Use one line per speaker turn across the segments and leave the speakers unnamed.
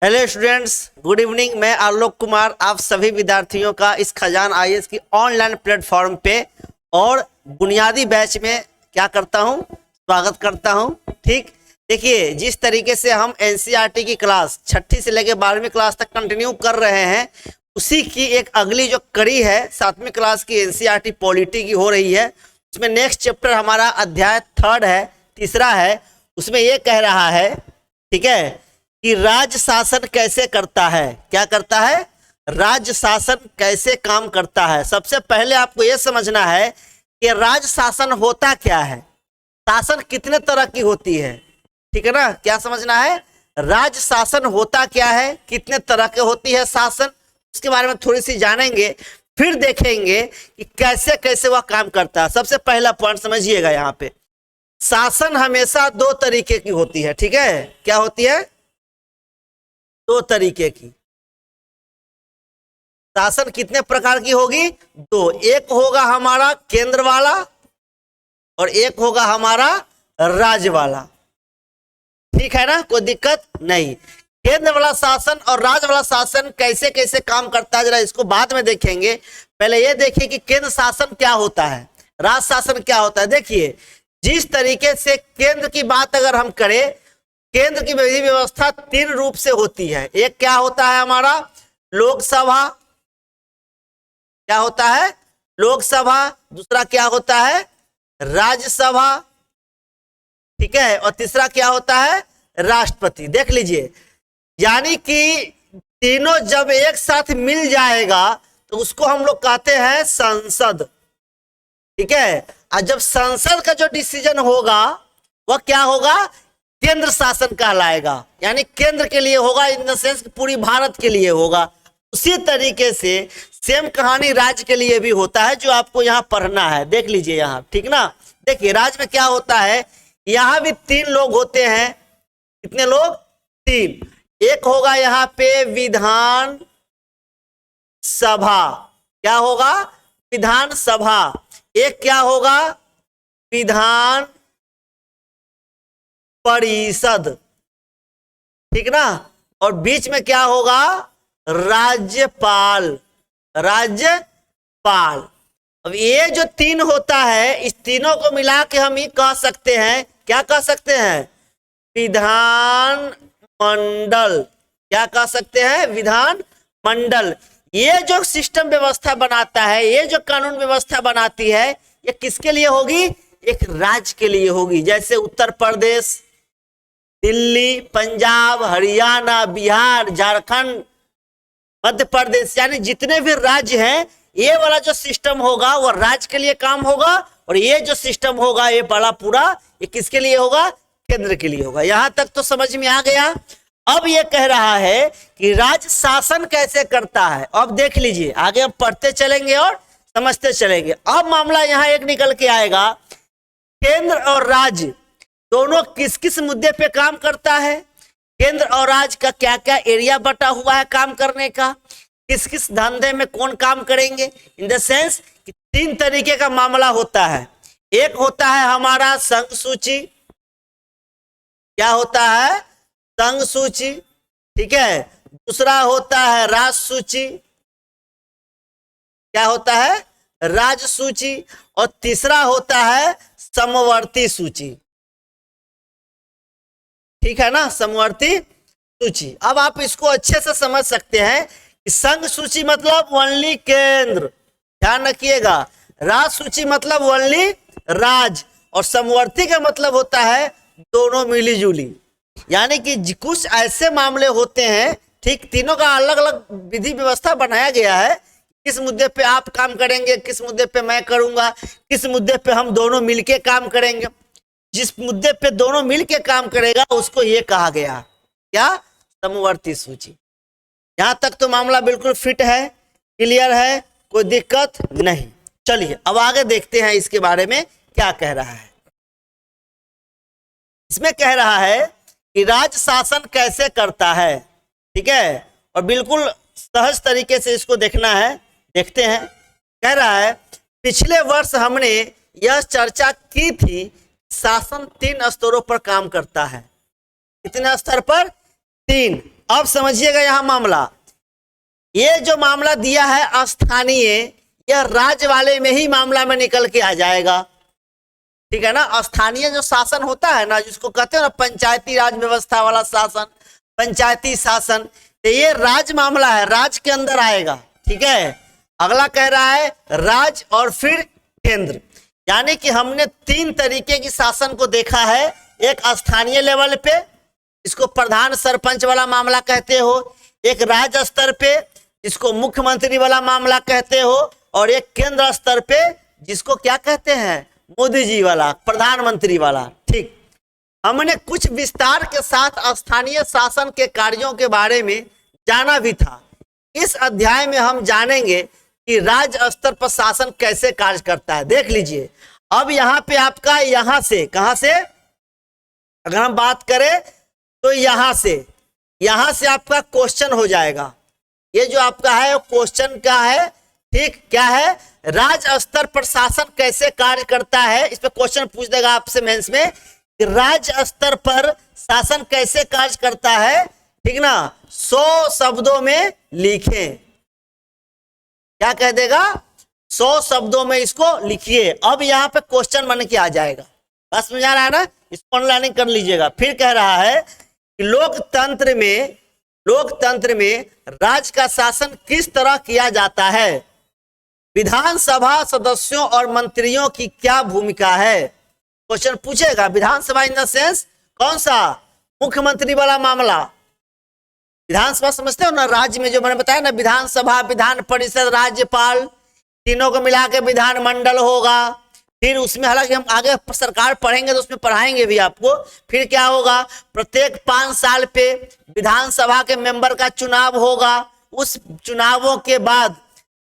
Hello students, good evening. मैं आलोक कुमार आप सभी विद्यार्थियों का इस खजान आईएएस की ऑनलाइन प्लेटफॉर्म पे और बुनियादी बैच में क्या करता हूं, स्वागत करता हूं। ठीक, देखिए जिस तरीके से हम एनसीईआरटी की क्लास 6ठी से लेकर 12वीं क्लास तक कंटिन्यू कर रहे हैं, उसी की एक अगली जो कड़ी है 7वीं क्लास की एनसीईआरटी पॉलिटी की हो रही है। उसमें नेक्स्ट चैप्टर हमारा अध्याय 3 है, तीसरा है। उसमें ये कह रहा है, ठीक है, कि राज्य शासन कैसे करता है। क्या करता है? राज्य शासन कैसे काम करता है। सबसे पहले आपको यह समझना है कि राज्य शासन होता क्या है, शासन कितने तरह की होती है। ठीक है ना, क्या समझना है? राज्य शासन होता क्या है, कितने तरह के होती है शासन, उसके बारे में थोड़ी सी जानेंगे, फिर देखेंगे कि कैसे कैसे वह काम करता है। सबसे पहला पॉइंट समझिएगा, यहाँ पे शासन हमेशा 2 तरीके की होती है। ठीक है, क्या होती है? 2 तरीके की। शासन कितने प्रकार की होगी? 2। एक होगा हमारा केंद्र वाला और एक होगा हमारा राज्य वाला। ठीक है ना, कोई दिक्कत नहीं। केंद्र वाला शासन और राज्य वाला शासन कैसे कैसे काम करता है, जरा इसको बाद में देखेंगे। पहले ये देखिए कि केंद्र शासन क्या होता है, राज्य शासन क्या होता है। देखिए जिस तरीके से केंद्र की बात अगर हम करें, केंद्र की विधि व्यवस्था 3 रूप से होती है। एक क्या होता है हमारा लोकसभा, क्या होता है? लोकसभा। दूसरा क्या होता है? राज्यसभा। ठीक है, और तीसरा क्या होता है? राष्ट्रपति। देख लीजिए, यानी कि तीनों जब एक साथ मिल जाएगा तो उसको हम लोग कहते हैं संसद। ठीक है, और जब संसद का जो डिसीजन होगा वह क्या होगा? केंद्र शासन कहलाएगा, यानी केंद्र के लिए होगा, इन द सेंस पूरी भारत के लिए होगा। उसी तरीके से सेम कहानी राज्य के लिए भी होता है, जो आपको यहाँ पढ़ना है। देख लीजिए यहाँ, ठीक ना। देखिए राज्य में क्या होता है, यहाँ भी 3 लोग होते हैं। कितने लोग? 3। एक होगा यहाँ पे विधान सभा, क्या होगा? विधान सभा। एक क्या होगा? विधान परिषद। ठीक ना, और बीच में क्या होगा? राज्यपाल। राज्यपाल। अब ये जो 3 होता है, इस तीनों को मिला के हम ये कह सकते हैं, क्या कह सकते हैं? विधान मंडल। क्या कह सकते हैं? विधान मंडल। ये जो सिस्टम व्यवस्था बनाता है, ये जो कानून व्यवस्था बनाती है, ये किसके लिए होगी? एक राज्य के लिए होगी। जैसे उत्तर प्रदेश, दिल्ली, पंजाब, हरियाणा, बिहार, झारखंड, मध्य प्रदेश, यानी जितने भी राज्य हैं, ये वाला जो सिस्टम होगा वो राज्य के लिए काम होगा, और ये जो सिस्टम होगा ये बड़ा पूरा ये किसके लिए होगा? केंद्र के लिए होगा। यहां तक तो समझ में आ गया। अब ये कह रहा है कि राज्य शासन कैसे करता है। अब देख लीजिए, आगे हम पढ़ते चलेंगे और समझते चलेंगे। अब मामला यहां एक निकल के आएगा, केंद्र और राज्य दोनों किस किस मुद्दे पे काम करता है, केंद्र और राज्य का क्या क्या एरिया बटा हुआ है काम करने का, किस किस धंधे में कौन काम करेंगे। इन द सेंस कि 3 तरीके का मामला होता है। एक होता है हमारा संघ सूची। क्या होता है? संघ सूची। ठीक है, दूसरा होता है राज्य सूची। क्या होता है? राज्य सूची। और तीसरा होता है समवर्ती सूची। ठीक है ना, समवर्ती सूची। अब आप इसको अच्छे से समझ सकते हैं कि संघ सूची मतलब ओनली केंद्र, ध्यान रखिएगा। राज्य सूची मतलब ओनली राज्य, और समवर्ती का मतलब होता है दोनों मिली जुली। यानी कि कुछ ऐसे मामले होते हैं, ठीक, तीनों का अलग अलग विधि व्यवस्था बनाया गया है। किस मुद्दे पे आप काम करेंगे, किस मुद्दे पे मैं करूंगा, किस मुद्दे पे हम दोनों मिलके काम करेंगे। जिस मुद्दे पे दोनों मिलके काम करेगा उसको ये कहा गया, क्या? समवर्ती सूची। यहां तक तो मामला बिल्कुल फिट है, क्लियर है, कोई दिक्कत नहीं। चलिए अब आगे देखते हैं इसके बारे में क्या कह रहा है। इसमें कह रहा है कि राज्य शासन कैसे करता है। ठीक है, और बिल्कुल सहज तरीके से इसको देखना है। देखते हैं, कह रहा है पिछले वर्ष हमने यह चर्चा की थी, शासन 3 स्तरों पर काम करता है। कितने स्तर पर? 3। अब समझिएगा यहां मामला, ये जो मामला दिया है स्थानीय, यह राज्य वाले में ही मामला में निकल के आ जाएगा, ठीक है ना। स्थानीय जो शासन होता है ना, जिसको कहते हैं ना पंचायती राज व्यवस्था वाला शासन, पंचायती शासन, तो ये राज्य मामला है, राज्य के अंदर आएगा, ठीक है। अगला कह रहा है राज्य और फिर केंद्र, यानी कि हमने 3 तरीके की शासन को देखा है। एक स्थानीय लेवल पे, इसको प्रधान सरपंच वाला मामला कहते हो, एक राज्य स्तर पे, इसको मुख्यमंत्री वाला मामला कहते हो, और एक केंद्र स्तर पे, जिसको क्या कहते हैं, मोदी जी वाला, प्रधानमंत्री वाला। ठीक, हमने कुछ विस्तार के साथ स्थानीय शासन के कार्यों के बारे में जाना भी था। इस अध्याय में हम जानेंगे कि राज्य स्तर पर शासन कैसे कार्य करता है। देख लीजिए, अब यहाँ पे आपका यहां से, कहां से अगर हम बात करें तो यहां से आपका क्वेश्चन हो जाएगा। ये जो आपका है क्वेश्चन क्या है, ठीक, क्या है, राज्य स्तर पर शासन कैसे कार्य करता है। इस पे क्वेश्चन पूछ देगा आपसे मेंस में कि राज्य स्तर पर शासन कैसे कार्य करता है, ठीक ना। 100 शब्दों में लिखें, क्या कह देगा, 100 शब्दों में इसको लिखिए। अब यहाँ पे क्वेश्चन बन के आ जाएगा, बस समझ आ रहा है ना, इसको ऑनलाइन कर लीजिएगा। फिर कह रहा है कि लोकतंत्र में राज्य का शासन किस तरह किया जाता है, विधानसभा सदस्यों और मंत्रियों की क्या भूमिका है। क्वेश्चन पूछेगा, विधानसभा इन द सेंस कौन सा, मुख्यमंत्री वाला मामला। विधानसभा समझते हो ना, राज्य में जो मैंने बताया ना, विधानसभा, विधान परिषद, राज्यपाल, तीनों को मिला के विधानमंडल होगा। फिर उसमें, हालांकि हम आगे सरकार पढ़ेंगे तो उसमें पढ़ाएंगे भी आपको। फिर क्या होगा, प्रत्येक 5 साल पे विधानसभा के मेंबर का चुनाव होगा। उस चुनावों के बाद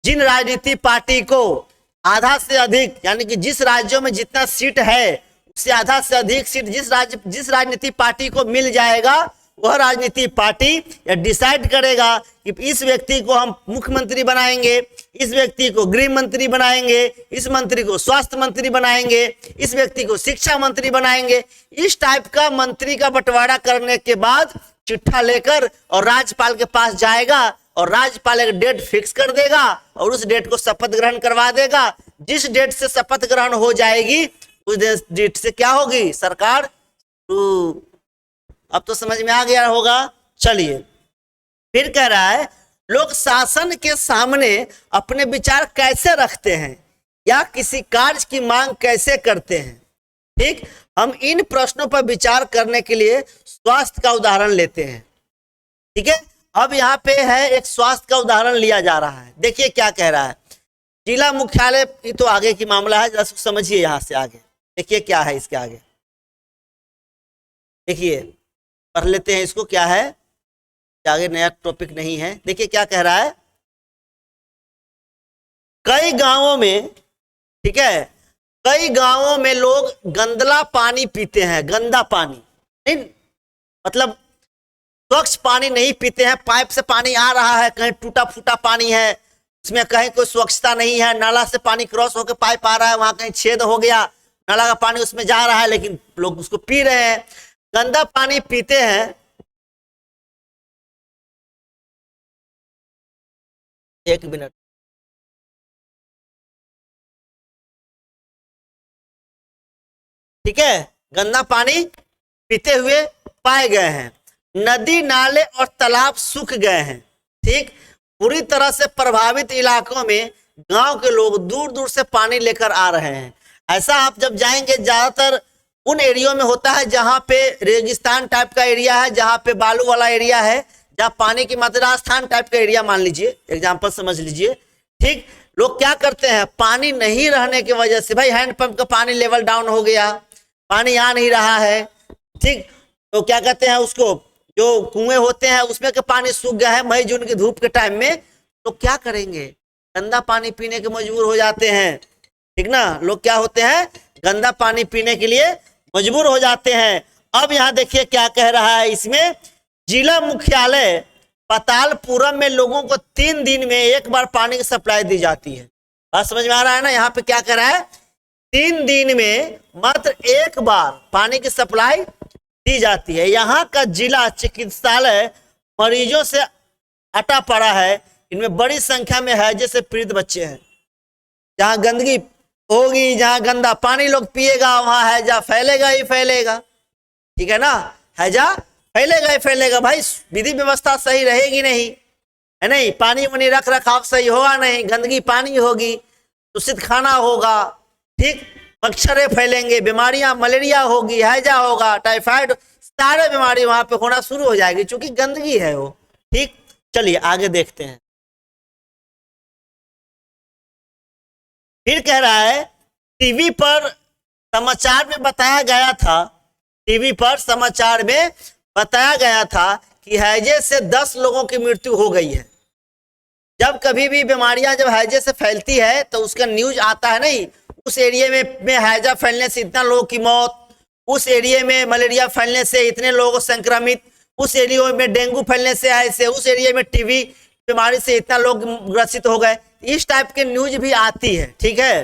जिन राजनीतिक पार्टी को आधा से अधिक, यानी कि जिस राज्यों में जितना सीट है उससे आधा से अधिक सीट जिस राजनीतिक पार्टी को मिल जाएगा, वह राजनीतिक पार्टी या डिसाइड करेगा कि इस व्यक्ति को हम मुख्यमंत्री बनाएंगे, इस व्यक्ति को गृह मंत्री बनाएंगे, इस मंत्री को स्वास्थ्य मंत्री बनाएंगे, इस व्यक्ति को शिक्षा मंत्री बनाएंगे। इस टाइप का मंत्री का बंटवारा करने के बाद चिट्ठा लेकर और राज्यपाल के पास जाएगा, और राज्यपाल एक डेट फिक्स कर देगा और उस डेट को शपथ ग्रहण करवा देगा। जिस डेट से शपथ ग्रहण हो जाएगी उस डेट से क्या होगी, सरकार। अब तो समझ में आ गया होगा। चलिए, फिर कह रहा है लोग शासन के सामने अपने विचार कैसे रखते हैं या किसी कार्य की मांग कैसे करते हैं। ठीक, हम इन प्रश्नों पर विचार करने के लिए स्वास्थ्य का उदाहरण लेते हैं। ठीक है, अब यहाँ पे है एक स्वास्थ्य का उदाहरण लिया जा रहा है। देखिए क्या कह रहा है, जिला मुख्यालय, ये तो आगे की मामला है, जरा समझिए यहाँ से आगे। देखिए क्या है इसके आगे, देखिए पढ़ लेते हैं इसको, क्या है आगे, नया टॉपिक नहीं है। देखिए क्या कह रहा है, कई गांवों में, ठीक है, कई गांवों में लोग गंदला पानी पीते हैं। गंदा पानी नहीं, मतलब स्वच्छ पानी नहीं पीते हैं। पाइप से पानी आ रहा है, कहीं टूटा फूटा पानी है, उसमें कहीं कोई स्वच्छता नहीं है। नाला से पानी क्रॉस होकर पाइप आ रहा है, वहां कहीं छेद हो गया, नाला का पानी उसमें जा रहा है, लेकिन लोग उसको पी रहे हैं, गंदा पानी पीते हैं। एक मिनट, ठीक है, गंदा पानी पीते हुए पाए गए हैं। नदी, नाले और तालाब सूख गए हैं। ठीक, पूरी तरह से प्रभावित इलाकों में गांव के लोग दूर दूर से पानी लेकर आ रहे हैं। ऐसा आप जब जाएंगे, ज्यादातर उन एरियो में होता है जहां पे रेगिस्तान टाइप का एरिया है, जहां पे बालू वाला एरिया है, जहां पानी की मात्रा, राजस्थान टाइप का एरिया मान लीजिए, एग्जाम्पल समझ लीजिए। ठीक, लोग क्या करते हैं, पानी नहीं रहने की वजह से, भाई हैंडपंप का पानी लेवल डाउन हो गया, पानी आ नहीं रहा है। ठीक, तो क्या कहते हैं उसको, जो कुएं होते हैं उसमें के पानी सूख गया है मई जून की धूप के टाइम में, तो क्या करेंगे, गंदा पानी पीने के मजबूर हो जाते हैं। ठीक ना, लोग क्या होते हैं, गंदा पानी पीने के लिए मजबूर हो जाते हैं। अब यहाँ देखिए क्या कह रहा है इसमें, जिला मुख्यालय पतालपुरम में लोगों को 3 दिन में एक बार पानी की सप्लाई दी जाती है। बात समझ में आ रहा है ना, यहाँ पे क्या कह रहा है, 3 दिन में मात्र एक बार पानी की सप्लाई दी जाती है। यहाँ का जिला चिकित्सालय मरीजों से अटा पड़ा है। इनमें बड़ी संख्या में हैजे से पीड़ित बच्चे हैं। जहां गंदगी होगी, जहां गंदा पानी लोग पिएगा, वहां हैजा फैलेगा ही फैलेगा। ठीक है ना, हैजा फैलेगा ही फैलेगा भाई। विधि व्यवस्था सही रहेगी नहीं, है नहीं, पानी वानी रख रखाव सही होगा नहीं, गंदगी पानी होगी, दूषित खाना होगा, ठीक, मच्छरें फैलेंगे, बीमारियां, मलेरिया होगी, हैजा होगा, टाइफाइड, सारे बीमारी वहां पे होना शुरू हो जाएगी, क्योंकि गंदगी है वो। ठीक, चलिए आगे देखते हैं। फिर कह रहा है टीवी पर समाचार में बताया गया था, टीवी पर समाचार में बताया गया था कि हैजे से 10 लोगों की मृत्यु हो गई है। जब कभी भी बीमारियां जब हैजे से फैलती है तो उसका न्यूज आता है नहीं, उस एरिया में हैजा फैलने से इतना लोगों की मौत, उस एरिया में मलेरिया फैलने से इतने लोग संक्रमित, उस एरिया में डेंगू फैलने से ऐसे, उस एरिया में टीबी बीमारी से इतना लोग ग्रसित हो गए। इस टाइप के न्यूज भी आती है। ठीक है,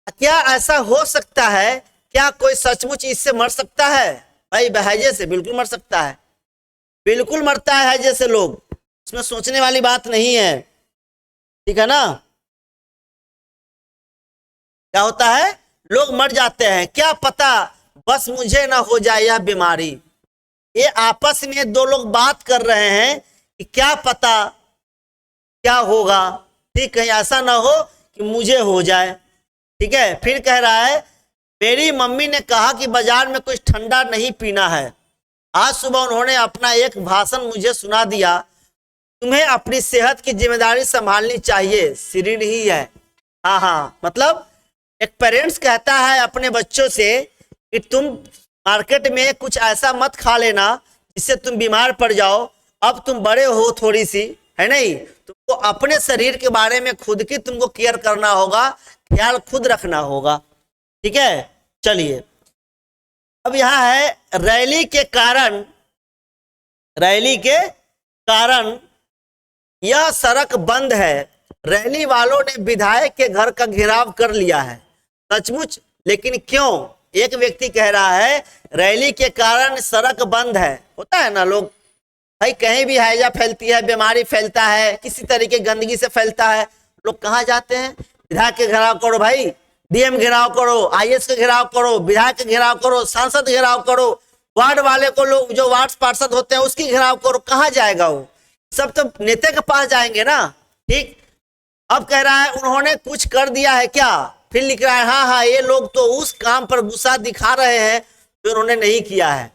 क्या ऐसा हो सकता है? क्या कोई सचमुच इससे मर सकता है? भाई हैजे से बिल्कुल मर सकता है, बिल्कुल मरता है हैजे से लोग, इसमें सोचने वाली बात नहीं है। ठीक है ना, क्या होता है, लोग मर जाते हैं। क्या पता बस मुझे ना हो जाए यह बीमारी। ये आपस में दो लोग बात कर रहे हैं कि क्या पता क्या होगा, ठीक, कहीं ऐसा ना हो कि मुझे हो जाए। ठीक है, फिर कह रहा है मेरी मम्मी ने कहा कि बाजार में कुछ ठंडा नहीं पीना है। आज सुबह उन्होंने अपना एक भाषण मुझे सुना दिया, तुम्हें अपनी सेहत की जिम्मेदारी संभालनी चाहिए, सीरीन ही है। हाँ हाँ, मतलब एक पेरेंट्स कहता है अपने बच्चों से कि तुम मार्केट में कुछ ऐसा मत खा लेना जिससे तुम बीमार पड़ जाओ, अब तुम बड़े हो थोड़ी सी, है नहीं, तुमको अपने शरीर के बारे में खुद की तुमको केयर करना होगा, ख्याल खुद रखना होगा। ठीक है, चलिए अब यहां है रैली के कारण यह सड़क बंद है। रैली वालों ने विधायक के घर का घेराव कर लिया है। सचमुच, लेकिन क्यों? एक व्यक्ति कह रहा है रैली के कारण सड़क बंद है। होता है ना, लोग भाई कहीं भी हैजा फैलती है, बीमारी फैलता है, किसी तरीके गंदगी से फैलता है, लोग कहाँ जाते हैं? विधायक के घेराव करो भाई, डीएम घेराव करो, आईएएस का घेराव करो, विधायक का घेराव करो, सांसद घेराव करो, वार्ड वाले को, लोग जो वार्ड पार्षद होते हैं उसकी घेराव करो। कहाँ जाएगा वो? सब तो नेता के पास जाएंगे ना। ठीक, अब कह रहा है उन्होंने कुछ कर दिया है क्या? फिर लिख रहा है हाँ हाँ, ये लोग तो उस काम पर गुस्सा दिखा रहे हैं जो उन्होंने नहीं किया है।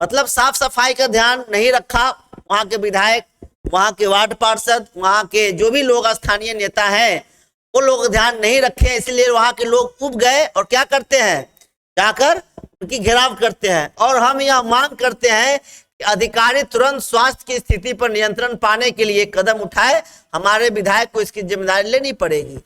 मतलब साफ सफाई का ध्यान नहीं रखा वहां के विधायक, वहां के वार्ड पार्षद, वहां के जो भी लोग स्थानीय नेता हैं, वो लोग ध्यान नहीं रखे, इसलिए वहां के लोग उब गए और क्या करते हैं, जाकर उनकी घेराव करते हैं। और हम यह मांग करते हैं कि अधिकारी तुरंत स्वास्थ्य की स्थिति पर नियंत्रण पाने के लिए कदम उठाए। हमारे विधायक को इसकी जिम्मेदारी लेनी पड़ेगी।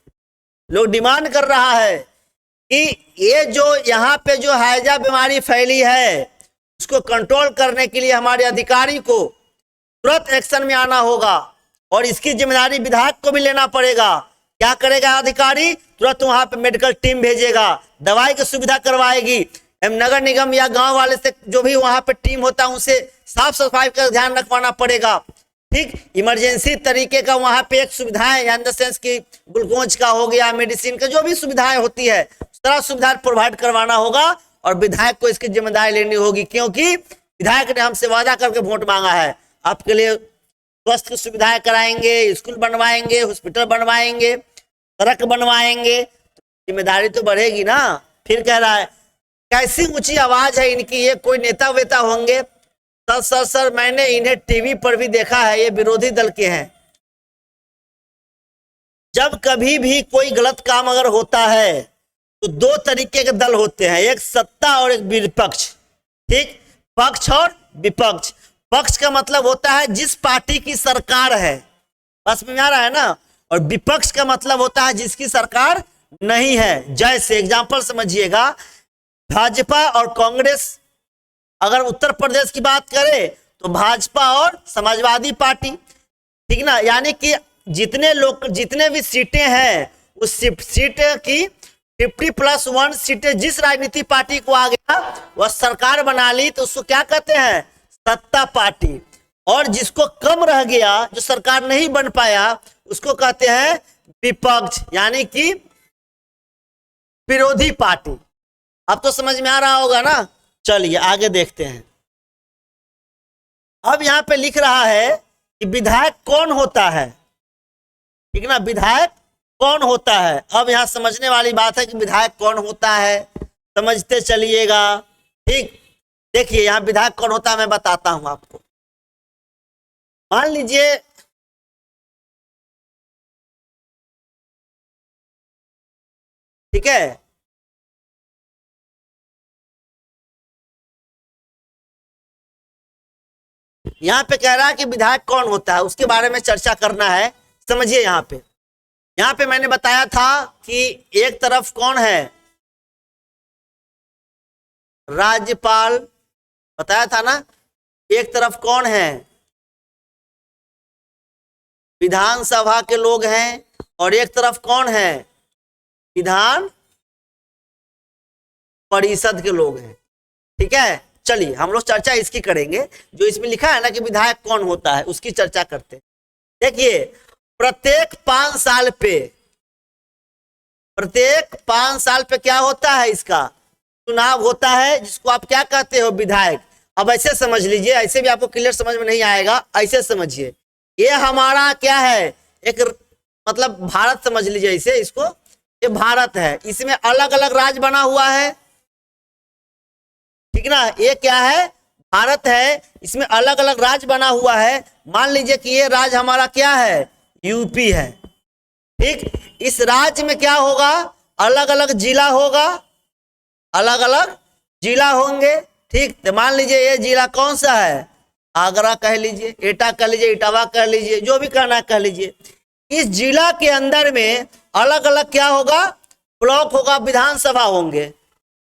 लोग डिमांड कर रहा है कि ये जो यहाँ पे जो हैजा बीमारी फैली है उसको कंट्रोल करने के लिए हमारे अधिकारी को तुरंत एक्शन में आना होगा और इसकी जिम्मेदारी विधायक को भी लेना पड़ेगा। क्या करेगा अधिकारी? तुरंत वहां पे मेडिकल टीम भेजेगा, दवाई की सुविधा करवाएगी, नगर निगम या गांव वाले से जो भी वहां पे टीम होता है उनसे साफ सफाई का ध्यान रखवाना पड़ेगा। ठीक, इमरजेंसी तरीके का वहां पे एक सुविधाएं, इन द सेंस की ग्लूकोज का हो गया, मेडिसिन का जो भी सुविधाएं होती है उस तरह सुविधा प्रोवाइड करवाना होगा और विधायक को इसकी जिम्मेदारी लेनी होगी, क्योंकि विधायक ने हमसे वादा करके वोट मांगा है, आपके लिए स्वास्थ्य की सुविधाएं कराएंगे, स्कूल बनवाएंगे, हॉस्पिटल बनवाएंगे, सड़क बनवाएंगे, जिम्मेदारी तो बढ़ेगी ना। फिर कह रहा है कैसी ऊंची आवाज है इनकी, ये कोई नेता वेता होंगे? सर मैंने इन्हें टीवी पर भी देखा है, ये विरोधी दल के हैं। जब कभी भी कोई गलत काम अगर होता है तो दो तरीके के दल होते हैं, एक सत्ता और एक विपक्ष। ठीक, पक्ष और विपक्ष। पक्ष का मतलब होता है जिस पार्टी की सरकार है, बस में आ रहा है ना, और विपक्ष का मतलब होता है जिसकी सरकार नहीं है। जैसे एग्जांपल समझिएगा, भाजपा और कांग्रेस, अगर उत्तर प्रदेश की बात करें तो भाजपा और समाजवादी पार्टी, ठीक ना, यानी कि जितने भी सीटें हैं उस सीट की 50+1 सीटें जिस राजनीति पार्टी को आ गया वह सरकार बना ली तो उसको क्या कहते हैं? सत्ता पार्टी। और जिसको कम रह गया, जो सरकार नहीं बन पाया, उसको कहते हैं विपक्ष, यानी कि विरोधी पार्टी। अब तो समझ में आ रहा होगा ना। चलिए आगे देखते हैं। अब यहां पे लिख रहा है कि विधायक कौन होता है, ठीक ना, विधायक कौन होता है। अब यहां समझने वाली बात है कि विधायक कौन होता है, समझते चलिएगा। ठीक, देखिए यहां विधायक कौन होता है मैं बताता हूं आपको। मान लीजिए ठीक है, यहां पे कह रहा है कि विधायक कौन होता है, उसके बारे में चर्चा करना है। समझिए यहां पे मैंने बताया था कि एक तरफ कौन है, राज्यपाल, बताया था ना। एक तरफ कौन है, विधानसभा के लोग हैं, और एक तरफ कौन है, विधान परिषद के लोग हैं। ठीक है, चलिए हम लोग चर्चा इसकी करेंगे। जो इसमें लिखा है ना कि विधायक कौन होता है, उसकी चर्चा करते हैं। देखिए प्रत्येक 5 साल पे क्या होता है, इसका चुनाव होता है, जिसको आप क्या कहते हो, विधायक। अब ऐसे समझ लीजिए, ऐसे भी आपको क्लियर समझ में नहीं आएगा, ऐसे समझिए। ये हमारा क्या है, एक मतलब भारत समझ लीजिए इसे, इसको, ये भारत है, इसमें अलग अलग राज्य बना हुआ है, ठीक ना। ये क्या है, भारत है, इसमें अलग अलग राज्य बना हुआ है। मान लीजिए कि ये राज्य हमारा क्या है, यूपी है। ठीक, इस राज्य में क्या होगा, अलग अलग जिला होगा, अलग अलग जिला होंगे। ठीक, तो मान लीजिए ये जिला कौन सा है, आगरा कह लीजिए, एटा कह लीजिए, इटावा कह लीजिए, जो भी कहना है कह लीजिए। इस जिला के अंदर में अलग अलग क्या होगा, ब्लॉक होगा, विधानसभा होंगे।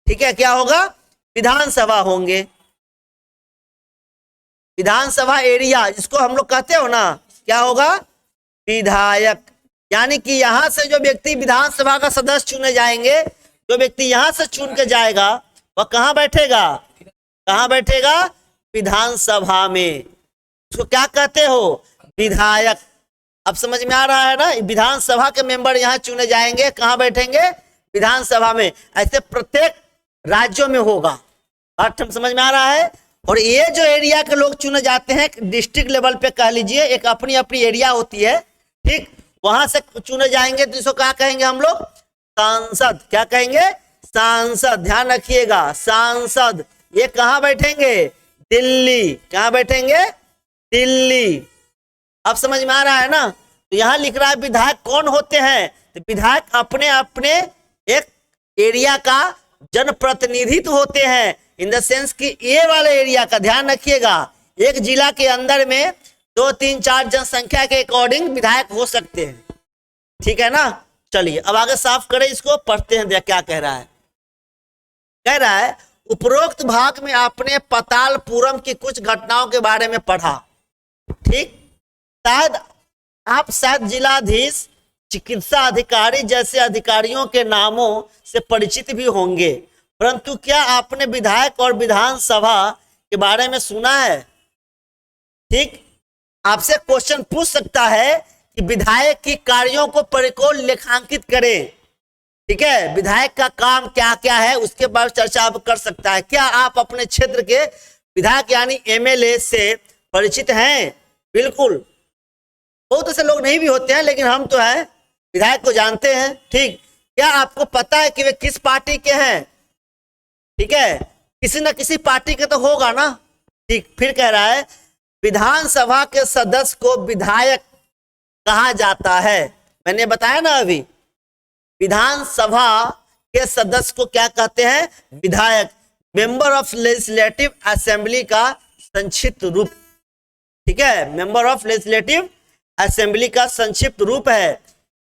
ठीक है, क्या होगा, विधानसभा होंगे, विधानसभा एरिया, जिसको हम लोग कहते हो ना, क्या होगा, विधायक। यानी कि यहां से जो व्यक्ति विधानसभा का सदस्य चुने जाएंगे, जो व्यक्ति यहां से चुन के जाएगा, वह कहां बैठेगा, कहां बैठेगा, विधानसभा में। उसको क्या कहते हो, विधायक। अब समझ में आ रहा है ना, विधानसभा के मेंबर यहां चुने जाएंगे, कहां बैठेंगे, विधानसभा में। ऐसे प्रत्येक राज्यों में होगा, बात समझ में आ रहा है। और ये जो एरिया के लोग चुने जाते हैं, डिस्ट्रिक्ट लेवल पे कह लीजिए, एक अपनी अपनी एरिया होती है। ठीक, वहां से चुने जाएंगे, तो इसको क्या कहेंगे हम लोग, सांसद। क्या कहेंगे, सांसद। ध्यान रखिएगा, सांसद। ये कहां बैठेंगे, दिल्ली। कहां बैठेंगे, दिल्ली। अब समझ में आ रहा है ना। तो यहां लिख रहा है विधायक कौन होते हैं, तो विधायक अपने अपने एक एरिया का जनप्रतिनिधित्व होते हैं, इन द सेंस कि ये वाले एरिया का, ध्यान रखिएगा, एक जिला के अंदर में 2, 3, 4 जनसंख्या के अकॉर्डिंग विधायक हो सकते हैं। ठीक है ना। चलिए अब आगे साफ करें इसको, पढ़ते हैं क्या कह रहा है। कह रहा है उपरोक्त भाग में आपने पतालपुरम की कुछ घटनाओं के बारे में पढ़ा। ठीक, शायद आप जिलाधीश, चिकित्सा अधिकारी जैसे अधिकारियों के नामों से परिचित भी होंगे, परंतु क्या आपने विधायक और विधानसभा के बारे में सुना है। ठीक, आपसे क्वेश्चन पूछ सकता है कि विधायक की कार्यों को परिकोण लेखांकित करें। ठीक है, विधायक का काम क्या क्या है, उसके बारे में चर्चा आप कर सकता है। क्या आप अपने क्षेत्र के विधायक यानी एमएलए से परिचित हैं। बिल्कुल, बहुत ऐसे लोग नहीं भी होते हैं, लेकिन हम तो है विधायक को जानते हैं। ठीक, क्या आपको पता है कि वे किस पार्टी के हैं। ठीक है, किसी न किसी पार्टी के तो होगा ना। ठीक, फिर कह रहा है विधानसभा के सदस्य को विधायक कहा जाता है। मैंने बताया ना अभी, विधानसभा के सदस्य को क्या कहते हैं, विधायक। मेंबर ऑफ लेजिस्लेटिव असेंबली का संक्षिप्त रूप। ठीक है, मेंबर ऑफ लेजिस्लेटिव असेंबली का संक्षिप्त रूप है।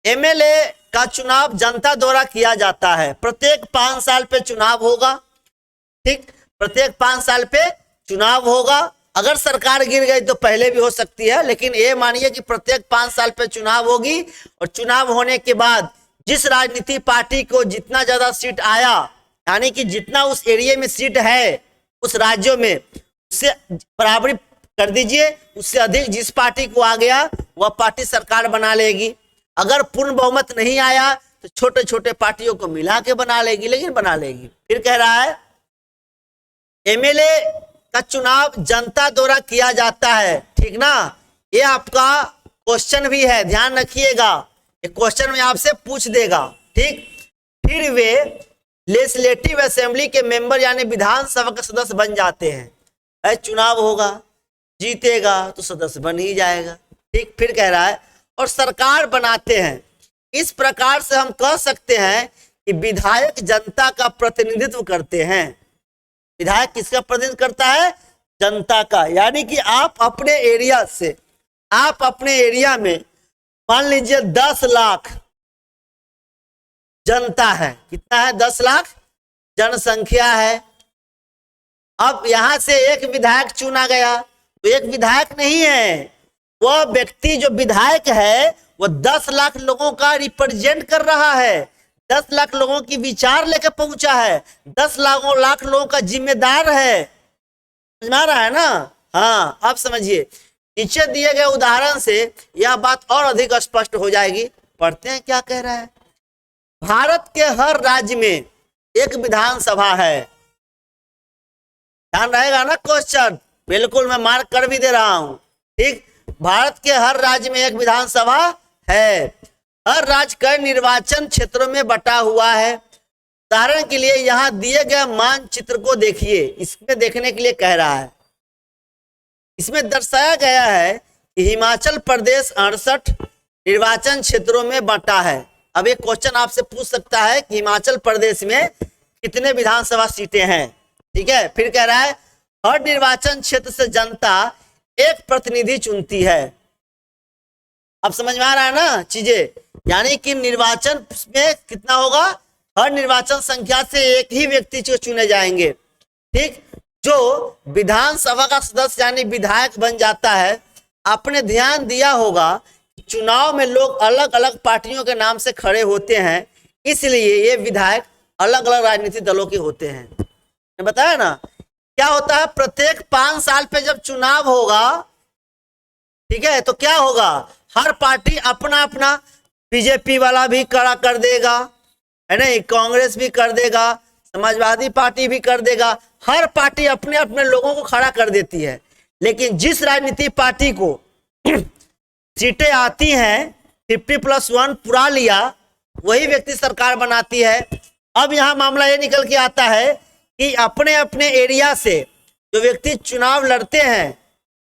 एमएलए का चुनाव जनता द्वारा किया जाता है। प्रत्येक 5 साल पे चुनाव होगा। ठीक, प्रत्येक 5 साल पे चुनाव होगा। अगर सरकार गिर गई तो पहले भी हो सकती है, लेकिन ये मानिए कि प्रत्येक 5 साल पे चुनाव होगी। और चुनाव होने के बाद जिस राजनीति पार्टी को जितना ज्यादा सीट आया, यानी कि जितना उस एरिया में सीट है उस राज्यों में, उससे बराबरी कर दीजिए, उससे अधिक जिस पार्टी को आ गया वह पार्टी सरकार बना लेगी। अगर पूर्ण बहुमत नहीं आया तो छोटे छोटे पार्टियों को मिला के बना लेगी, लेकिन बना लेगी। फिर कह रहा है एमएलए का चुनाव जनता द्वारा किया जाता है, ठीक ना। ये आपका क्वेश्चन भी है, ध्यान रखिएगा, ये क्वेश्चन में आपसे पूछ देगा, ठीक। फिर वे लेजिस्लेटिव असेंबली के मेंबर यानी विधानसभा के सदस्य बन जाते हैं। चुनाव होगा, जीतेगा तो सदस्य बन ही जाएगा, ठीक। फिर कह रहा है और सरकार बनाते हैं। इस प्रकार से हम कह सकते हैं कि विधायक जनता का प्रतिनिधित्व करते हैं। विधायक किसका प्रतिनिधित्व करता है? जनता का। यानी कि आप अपने एरिया से, आप अपने एरिया में मान लीजिए 10 लाख जनता है। कितना है? 10 लाख जनसंख्या है। अब यहां से एक विधायक चुना गया, तो एक विधायक नहीं है, वह व्यक्ति जो विधायक है वो 10 लाख लोगों का रिप्रेजेंट कर रहा है, 10 लाख लोगों की विचार लेकर पहुंचा है, 10 लाख लोगों का जिम्मेदार है। समझ में आ रहा है ना? हाँ, आप समझिए। नीचे दिए गए उदाहरण से यह बात और अधिक स्पष्ट हो जाएगी। पढ़ते हैं क्या कह रहा है। भारत के हर राज्य में एक विधानसभा है। ध्यान रहेगा ना क्वेश्चन? बिल्कुल, मैं मार्क कर भी दे रहा हूं, ठीक। भारत के हर राज्य में एक विधानसभा है। हर राज्य कई निर्वाचन क्षेत्रों में बटा हुआ है। उदाहरण के लिए यहां दिए गए मानचित्र को देखिए, इसमें देखने के लिए कह रहा है। इसमें दर्शाया गया है कि हिमाचल प्रदेश 68 निर्वाचन क्षेत्रों में बटा है। अब एक क्वेश्चन आपसे पूछ सकता है कि हिमाचल प्रदेश में कितने विधानसभा सीटें हैं, ठीक है। फिर कह रहा है हर निर्वाचन क्षेत्र से जनता एक प्रतिनिधि चुनती है। अब समझ में आ रहा है ना चीजें? यानी कि निर्वाचन में कितना होगा? हर निर्वाचन संख्या से एक ही व्यक्ति को चुने जाएंगे, ठीक। जो विधानसभा का सदस्य यानी विधायक बन जाता है, आपने ध्यान दिया होगा चुनाव में लोग अलग अलग पार्टियों के नाम से खड़े होते हैं, इसलिए ये विधायक अलग अलग राजनीतिक दलों के होते हैं। मैंने बताया ना क्या होता है, प्रत्येक 5 साल पे जब चुनाव होगा, ठीक है, तो क्या होगा, हर पार्टी अपना अपना, बीजेपी वाला भी खड़ा कर देगा, है नहीं, कांग्रेस भी कर देगा, समाजवादी पार्टी भी कर देगा, हर पार्टी अपने अपने लोगों को खड़ा कर देती है। लेकिन जिस राजनीतिक पार्टी को सीटें आती हैं 50+1 पुरा लिया, वही व्यक्ति सरकार बनाती है। अब यहां मामला ये निकल के आता है कि अपने अपने एरिया से जो व्यक्ति चुनाव लड़ते हैं,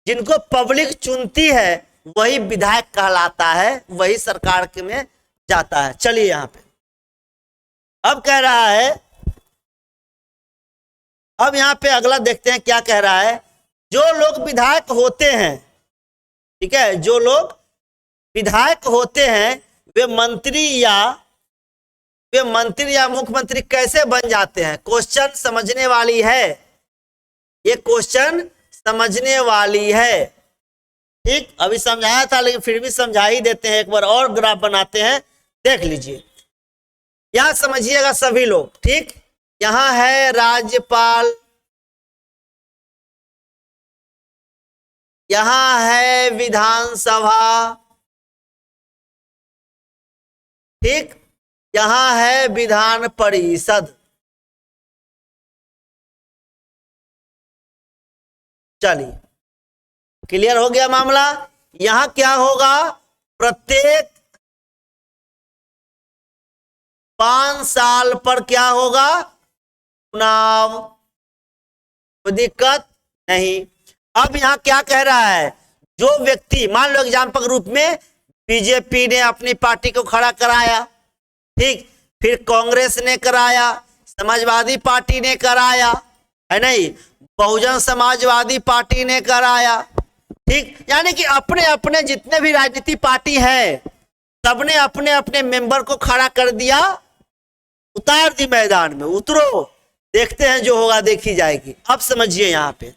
जिनको पब्लिक चुनती है, वही विधायक कहलाता है, वही सरकार के में जाता है। चलिए यहां पे अब कह रहा है, अब यहां पे अगला देखते हैं क्या कह रहा है। जो लोग विधायक होते हैं, ठीक है, जो लोग विधायक होते हैं वे मंत्री या मुख्यमंत्री कैसे बन जाते हैं? क्वेश्चन समझने वाली है, ये क्वेश्चन समझने वाली है, ठीक। अभी समझाया था लेकिन फिर भी समझा ही देते हैं, एक बार और ग्राफ बनाते हैं, देख लीजिए। यहां समझिएगा सभी लोग, ठीक। यहां है राज्यपाल, यहां है विधानसभा, ठीक, यहां है विधान परिषद। चलिए क्लियर हो गया मामला। यहां क्या होगा, प्रत्येक 5 साल पर क्या होगा, चुनाव, कोई दिक्कत नहीं। अब यहां क्या कह रहा है, जो व्यक्ति, मान लो एग्जाम्पल के रूप में बीजेपी ने अपनी पार्टी को खड़ा कराया, ठीक, फिर कांग्रेस ने कराया, समाजवादी पार्टी ने कराया, है नहीं, बहुजन समाजवादी पार्टी ने कराया, ठीक। यानी कि अपने अपने जितने भी राजनीतिक पार्टी है, सबने अपने अपने मेंबर को खड़ा कर दिया, उतार दी मैदान में, उतरो, देखते हैं जो होगा देखी जाएगी। अब समझिए यहां पे,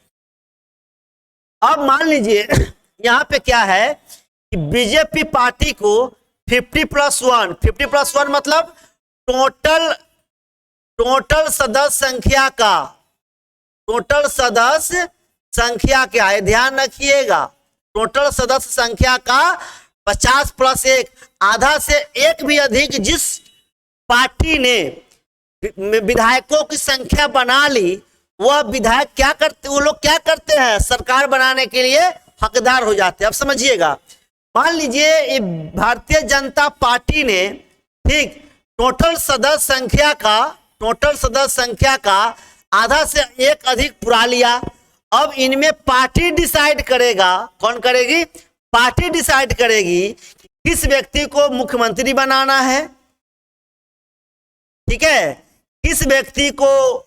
अब मान लीजिए यहां पे क्या है कि बीजेपी पार्टी को 50+1 मतलब टोटल सदस्य संख्या का, टोटल सदस्य संख्या क्या है, ध्यान रखिएगा। टोटल सदस्य संख्या का 50 + 1, आधा से एक भी अधिक जिस पार्टी ने विधायकों की संख्या बना ली, वह विधायक क्या करते, वो लोग क्या करते हैं, सरकार बनाने के लिए हकदार हो जाते हैं। अब समझिएगा, मान लीजिए भारतीय जनता पार्टी ने, ठीक, टोटल सदस्य संख्या का आधा से एक अधिक पुरा लिया। अब इनमें पार्टी डिसाइड करेगा, कौन करेगी, पार्टी डिसाइड करेगी कि किस व्यक्ति को मुख्यमंत्री बनाना है, ठीक है, किस व्यक्ति को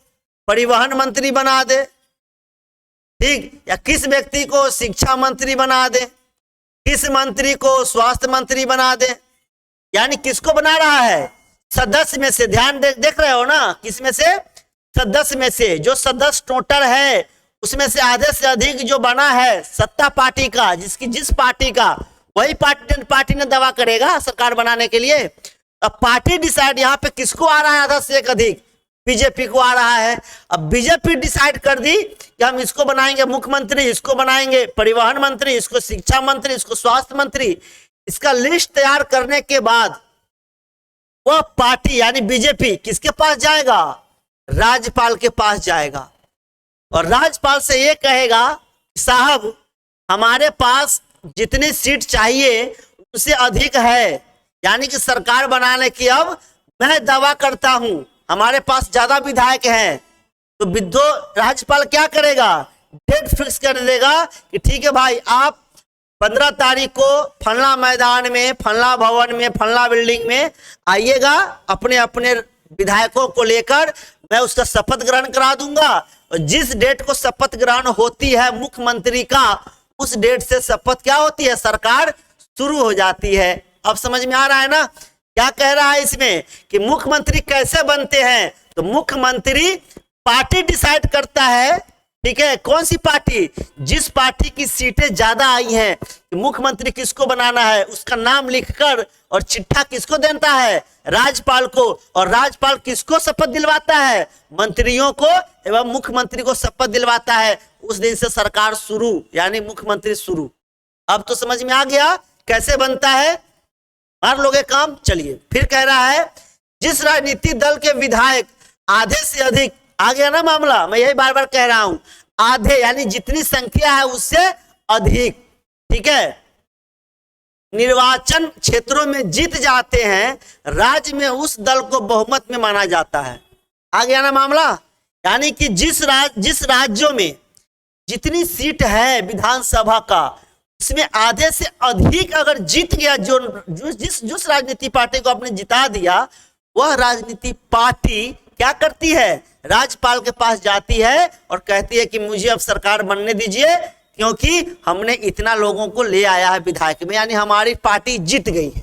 परिवहन मंत्री बना दे, ठीक, या किस व्यक्ति को शिक्षा मंत्री बना दे, किस मंत्री को स्वास्थ्य मंत्री बना दे। यानी किसको बना रहा है, सदस्य में से। ध्यान देख रहे हो ना, किस में से, सदस्य में से। जो सदस्य टोटल है उसमें से आधे से अधिक जो बना है सत्ता पार्टी का, जिस पार्टी का, वही पार्टी ने दावा करेगा सरकार बनाने के लिए। अब पार्टी डिसाइड यहाँ पे किसको आ रहा है आधा से एक अधिक, बीजेपी को आ रहा है। अब बीजेपी डिसाइड कर दी कि हम इसको बनाएंगे मुख्यमंत्री, इसको बनाएंगे परिवहन मंत्री, इसको शिक्षा मंत्री, इसको स्वास्थ्य मंत्री। इसका लिस्ट तैयार करने के बाद वह पार्टी यानी बीजेपी किसके पास जाएगा, राज्यपाल के पास जाएगा, और राज्यपाल से ये कहेगा, साहब हमारे पास जितनी सीट चाहिए उससे अधिक है, यानी कि सरकार बनाने की अब मैं दावा करता हूं, हमारे पास ज्यादा विधायक हैं। तो राज्यपाल क्या करेगा, डेट फिक्स कर देगा कि ठीक है भाई, आप 15 तारीख को फलना मैदान में, फलना भवन में, फलना बिल्डिंग में आइएगा, अपने अपने विधायकों को लेकर, मैं उसका शपथ ग्रहण करा दूंगा। और जिस डेट को शपथ ग्रहण होती है मुख्यमंत्री का, उस डेट से शपथ क्या होती है, सरकार शुरू हो जाती है। अब समझ में आ रहा है ना क्या कह रहा है इसमें, कि मुख्यमंत्री कैसे बनते हैं। तो मुख्यमंत्री पार्टी डिसाइड करता है, ठीक है, कौन सी पार्टी, जिस पार्टी की सीटें ज्यादा आई हैं, मुख्यमंत्री किसको बनाना है, उसका नाम लिखकर और चिट्ठा किसको देता है, राज्यपाल को। और राज्यपाल किसको शपथ दिलवाता है, मंत्रियों को एवं मुख्यमंत्री को शपथ दिलवाता है। उस दिन से सरकार शुरू, यानी मुख्यमंत्री शुरू। अब तो समझ में आ गया कैसे बनता है, मार लोगे काम। चलिए फिर कह रहा है, जिस राजनीतिक दल के विधायक आधे से अधिक, आ गया ना मामला, मैं यही बार बार कह रहा हूं, आधे यानी जितनी संख्या है उससे अधिक, ठीक है, निर्वाचन क्षेत्रों में जीत जाते हैं, राज्य में उस दल को बहुमत में माना जाता है। आ गया ना मामला, यानी कि जिस राज्यों में जितनी सीट है विधानसभा का, उसमें आधे से अधिक अगर जीत गया, जिस राजनीतिक पार्टी को आपने जिता दिया, वह राजनीतिक पार्टी क्या करती है, राज्यपाल के पास जाती है और कहती है कि मुझे अब सरकार बनने दीजिए, क्योंकि हमने इतना लोगों को ले आया है विधायक में, यानी हमारी पार्टी जीत गई है।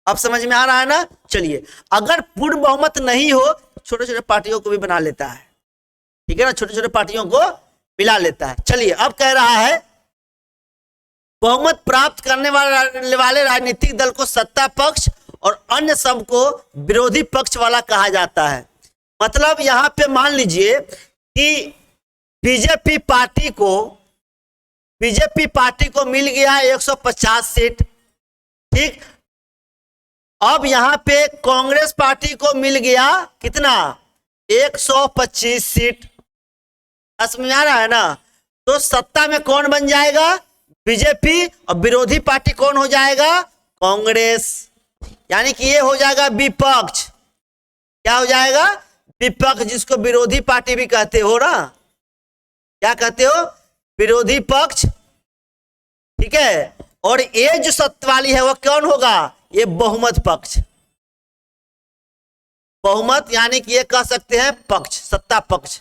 अब समझ में आ रहा है ना। चलिए, अगर पूर्ण बहुमत नहीं हो, छोटे छोटे पार्टियों को भी बना लेता है, ठीक है ना, छोटे छोटे पार्टियों को मिला लेता है। चलिए, अब कह रहा है, बहुमत प्राप्त करने वाले राजनीतिक दल को सत्ता पक्ष और अन्य सबको विरोधी पक्ष वाला कहा जाता है। मतलब यहां पे मान लीजिए कि बीजेपी पार्टी को मिल गया 150 सीट, ठीक। अब यहां पे कांग्रेस पार्टी को मिल गया कितना, 125 सीट। समझ में आ रहा है ना। तो सत्ता में कौन बन जाएगा, बीजेपी, और विरोधी पार्टी कौन हो जाएगा, कांग्रेस। यानी कि ये हो जाएगा विपक्ष। क्या हो जाएगा, विपक्ष, जिसको विरोधी पार्टी भी कहते हो ना, क्या कहते हो, विरोधी पक्ष, ठीक है। और ये जो सत्ता वाली है वो कौन होगा, ये बहुमत पक्ष। बहुमत यानी कि ये कह सकते हैं पक्ष, सत्ता पक्ष,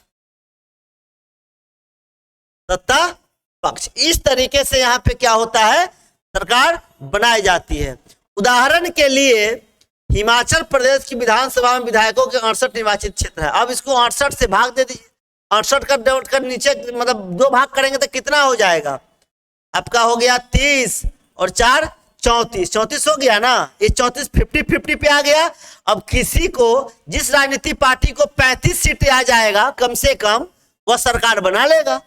सत्ता पक्ष। इस तरीके से यहां पे क्या होता है, सरकार बनाई जाती है। उदाहरण के लिए हिमाचल प्रदेश की विधानसभा में विधायकों के 68 निर्वाचित क्षेत्र है। अब इसको 68 से भाग दे दीजिए, 68 का डिवाइड कर नीचे, मतलब 2 भाग करेंगे तो कितना हो जाएगा, आपका हो गया 30 और 4 34, 34 हो गया ना। ये 34 50-50 पे आ गया। अब किसी को, जिस राजनीतिक पार्टी को 35 सीटें आ जाएगा कम से कम, वह सरकार बना लेगा।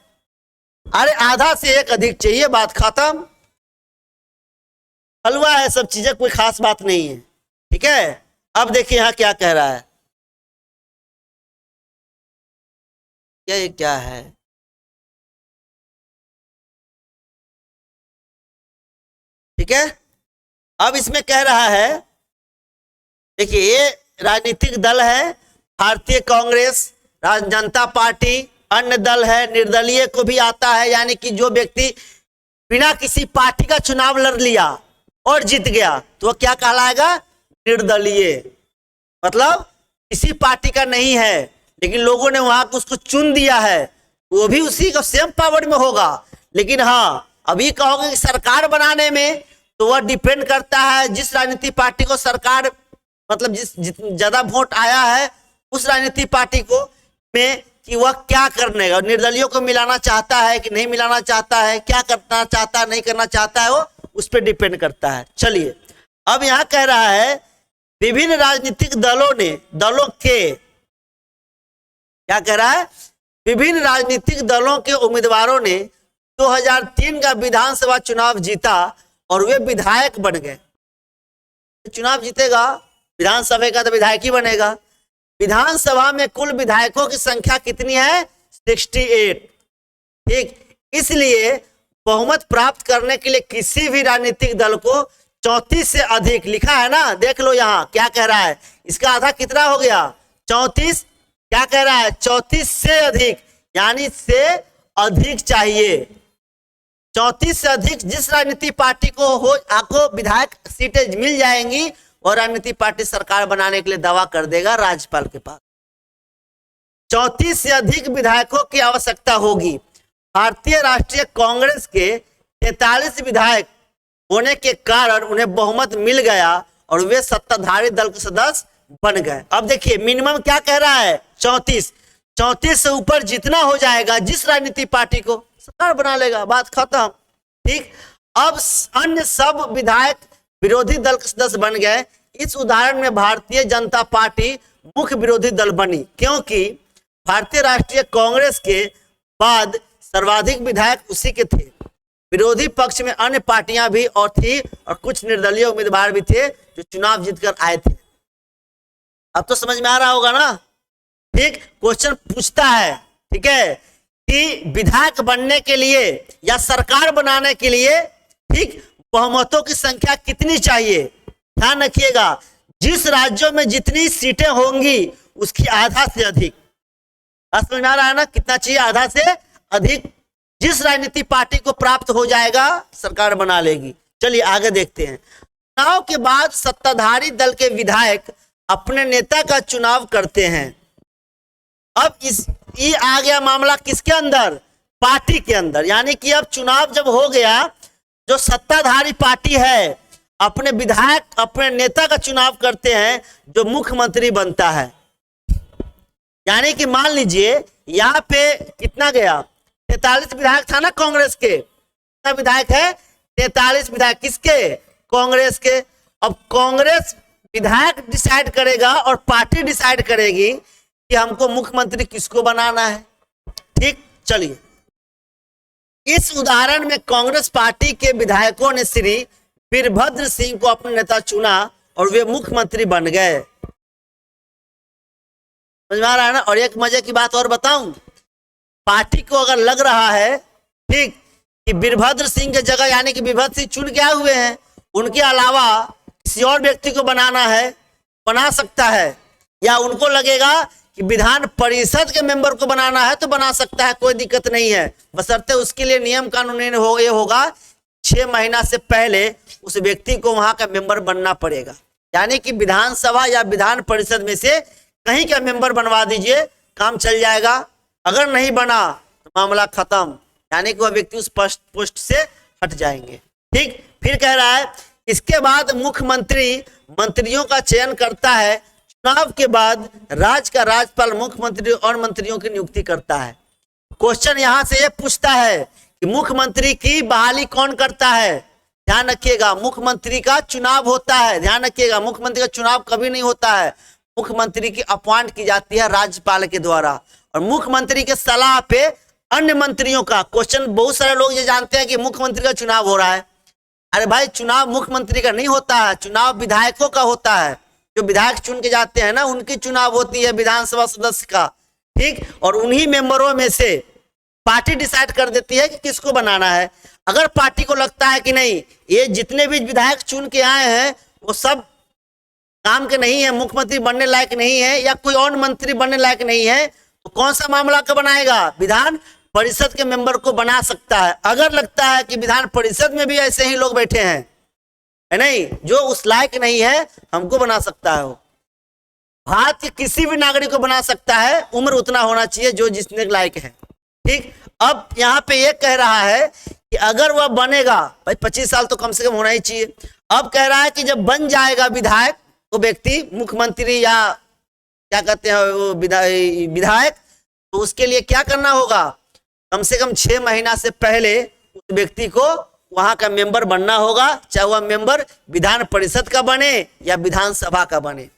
अरे आधा से एक अधिक चाहिए, बात खत्म। हलवा है सब चीजें, कोई खास बात नहीं है। ठीक है, अब देखिए यहां क्या कह रहा है। ये क्या है, ठीक है। अब इसमें कह रहा है, देखिए ये राजनीतिक दल है, भारतीय कांग्रेस, जनता पार्टी, अन्य दल है, निर्दलीय को भी आता है, यानी कि जो व्यक्ति बिना किसी पार्टी का चुनाव लड़ लिया और जीत गया तो वह क्या कहलाएगा, निर्दलीय। मतलब किसी पार्टी का नहीं है लेकिन लोगों ने वहां को उसको चुन दिया है, वो भी उसी का सेम पावर में होगा। लेकिन हाँ, अभी कहोगे कि सरकार बनाने में, तो वह डिपेंड करता है जिस राजनीतिक पार्टी को सरकार, मतलब जिस ज्यादा वोट आया है उस राजनीतिक पार्टी को में, कि वह क्या करने का, निर्दलियों को मिलाना चाहता है कि नहीं मिलाना चाहता है, क्या करना चाहता है नहीं करना चाहता है, वो उस पर डिपेंड करता है। चलिए अब यहां कह रहा है, विभिन्न राजनीतिक दलों के, क्या कह रहा है, विभिन्न राजनीतिक दलों के उम्मीदवारों ने 2003 का विधानसभा चुनाव जीता और वे विधायक बन गए। चुनाव जीतेगा विधानसभा का तो विधायक ही बनेगा। विधानसभा में कुल विधायकों की संख्या कितनी है, 68। ठीक, इसलिए बहुमत प्राप्त करने के लिए किसी भी राजनीतिक दल को 34 से अधिक, लिखा है ना, देख लो यहां क्या कह रहा है, इसका आधा कितना हो गया, 34। क्या कह रहा है, 34 से अधिक, यानी से अधिक चाहिए। 34 से अधिक जिस राजनीतिक पार्टी को हो, आपको विधायक सीटें मिल जाएंगी और राजनीतिक पार्टी सरकार बनाने के लिए दावा कर देगा राज्यपाल के पास। 34 से अधिक विधायकों की आवश्यकता होगी। भारतीय राष्ट्रीय कांग्रेस के 43 विधायक होने के कारण उन्हें बहुमत मिल गया और वे सत्ताधारी दल के सदस्य बन गए। अब देखिए मिनिमम क्या कह रहा है, 34। 34 से ऊपर जितना हो जाएगा जिस राजनीतिक पार्टी को, सरकार बना लेगा, बात खत्म। ठीक, अब अन्य सब विधायक विरोधी दल के सदस्य बन गए। इस उदाहरण में भारतीय जनता पार्टी मुख्य विरोधी दल बनी, क्योंकि भारतीय राष्ट्रीय कांग्रेस के बाद सर्वाधिक विधायक उसी के थे। विरोधी पक्ष में अन्य पार्टियां भी और थी और कुछ निर्दलीय उम्मीदवार भी थे जो चुनाव जीतकर आए थे। अब तो समझ में आ रहा होगा ना। ठीक, क्वेश्चन पूछता है, ठीक है, कि विधायक बनने के लिए या सरकार बनाने के लिए, ठीक, बहुमतों की संख्या कितनी चाहिए। ध्यान रखिएगा, जिस राज्यों में जितनी सीटें होंगी उसकी आधा से अधिक, समझ में आ रहा है ना, कितना चाहिए, आधा से अधिक जिस राजनीतिक पार्टी को प्राप्त हो जाएगा सरकार बना लेगी। चलिए आगे देखते हैं। चुनाव के बाद सत्ताधारी दल के विधायक अपने नेता का चुनाव करते हैं। अब ये आ गया मामला किसके अंदर, पार्टी के अंदर, यानी कि अब चुनाव जब हो गया, जो सत्ताधारी पार्टी है अपने विधायक, अपने नेता का चुनाव करते हैं जो मुख्यमंत्री बनता है। यानी कि मान लीजिए यहाँ पे कितना गया, 43 विधायक था ना कांग्रेस के, कितना विधायक है, 43 विधायक किसके, कांग्रेस के। अब कांग्रेस विधायक डिसाइड करेगा और पार्टी डिसाइड करेगी कि हमको मुख्यमंत्री किसको बनाना है। ठीक, चलिए इस उदाहरण में कांग्रेस पार्टी के विधायकों ने श्री वीरभद्र सिंह को अपना नेता चुना और वे मुख्यमंत्री बन गए। समझ में आ रहा है ना। और एक मजे की बात और बताऊं, पार्टी को अगर लग रहा है, ठीक, कि वीरभद्र सिंह की जगह, यानी कि वीरभद्र सिंह चुन के आए हुए हैं, उनके अलावा किसी और व्यक्ति को बनाना है, बना सकता है, या उनको लगेगा कि विधान परिषद के मेंबर को बनाना है तो बना सकता है, कोई दिक्कत नहीं है, बशर्ते उसके लिए नियम कानून ये होगा 6 महीना से पहले उस व्यक्ति को वहां का मेंबर बनना पड़ेगा। यानी कि विधानसभा या विधान परिषद में से कहीं का मेंबर बनवा दीजिए, काम चल जाएगा। अगर नहीं बना तो मामला खत्म, यानी कि वह व्यक्ति उस पोस्ट से हट जाएंगे। ठीक, फिर कह रहा है इसके बाद मुख्यमंत्री मंत्रियों का चयन करता है। चुनाव के बाद राज्य का राज्यपाल मुख्यमंत्री और मंत्रियों की नियुक्ति करता है। क्वेश्चन यहां से ये पूछता है कि मुख्यमंत्री की बहाली कौन करता है। ध्यान रखिएगा, मुख्यमंत्री का चुनाव होता है, ध्यान रखिएगा, मुख्यमंत्री का चुनाव कभी नहीं होता है। मुख्यमंत्री की अपॉइंट की जाती है राज्यपाल के द्वारा और मुख्यमंत्री के सलाह पे अन्य मंत्रियों का। क्वेश्चन बहुत सारे लोग ये जानते हैं कि मुख्यमंत्री का चुनाव हो रहा है। अरे भाई, चुनाव मुख्यमंत्री का नहीं होता है, चुनाव विधायकों का होता है। जो विधायक चुन के जाते हैं ना, उनकी चुनाव होती है विधानसभा सदस्य का। ठीक, और उन्हीं मेंबरों में से पार्टी डिसाइड कर देती है कि किसको बनाना है। अगर पार्टी को लगता है कि नहीं, ये जितने भी विधायक चुन के आए हैं वो सब काम के नहीं है, मुख्यमंत्री बनने लायक नहीं है, या कोई और मंत्री बनने लायक नहीं है, तो कौन सा मामला का बनाएगा? विधान परिषद के मेंबर को बना सकता है। अगर लगता है कि विधान परिषद में भी ऐसे ही लोग बैठे हैं, है नहीं, जो उस लायक नहीं है, हमको बना सकता है। वो भारत के किसी भी नागरिक को बना सकता है, उम्र उतना होना चाहिए जो जिसने लायक है। ठीक, अब यहाँ पे ये कह रहा है कि अगर वह बनेगा, भाई 25 साल तो कम से कम होना ही चाहिए। अब कह रहा है कि जब बन जाएगा विधायक, वो व्यक्ति मुख्यमंत्री या क्या कहते हैं वो विधायक, तो उसके लिए क्या करना होगा? कम से कम 6 महीना से पहले उस व्यक्ति को वहां का मेंबर बनना होगा, चाहे वह मेंबर विधान परिषद का बने या विधानसभा का बने।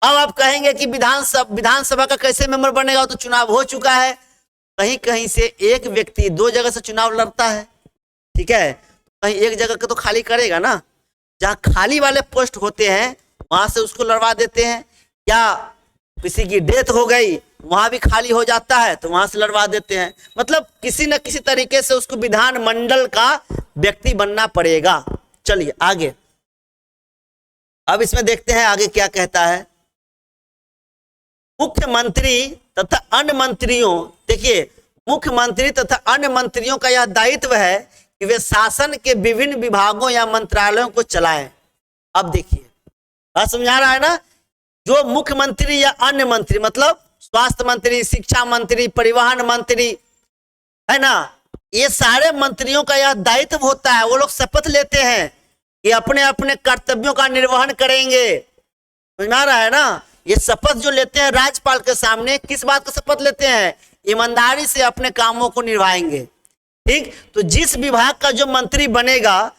अब आप कहेंगे कि विधानसभा का कैसे मेंबर बनेगा? तो चुनाव हो चुका है। कहीं कहीं से एक व्यक्ति 2 जगह से चुनाव लड़ता है, ठीक है, कहीं एक जगह का तो खाली करेगा ना। जहाँ खाली वाले पोस्ट होते हैं वहां से उसको लड़वा देते हैं, या किसी की डेथ हो गई वहां भी खाली हो जाता है तो वहां से लड़वा देते हैं। मतलब किसी न किसी तरीके से उसको विधानमंडल का व्यक्ति बनना पड़ेगा। चलिए आगे, अब इसमें देखते हैं आगे क्या कहता है। मुख्यमंत्री तथा अन्य मंत्रियों, देखिए, मुख्यमंत्री तथा अन्य मंत्रियों का यह दायित्व है कि वे शासन के विभिन्न विभागों या मंत्रालयों को चलाएं। अब देखिए, बात समझा रहा है ना? जो मुख्यमंत्री या अन्य मंत्री, मतलब स्वास्थ्य मंत्री, शिक्षा मंत्री, परिवहन मंत्री, है ना, ये सारे मंत्रियों का यह दायित्व होता है। वो लोग शपथ लेते हैं कि अपने अपने कर्तव्यों का निर्वहन करेंगे। समझ में आ रहा है ना? ये शपथ जो लेते हैं राज्यपाल के सामने, किस बात का शपथ लेते हैं? ईमानदारी से अपने कामों को निभाएंगे। ठीक, तो जिस विभाग का जो मंत्री बनेगा,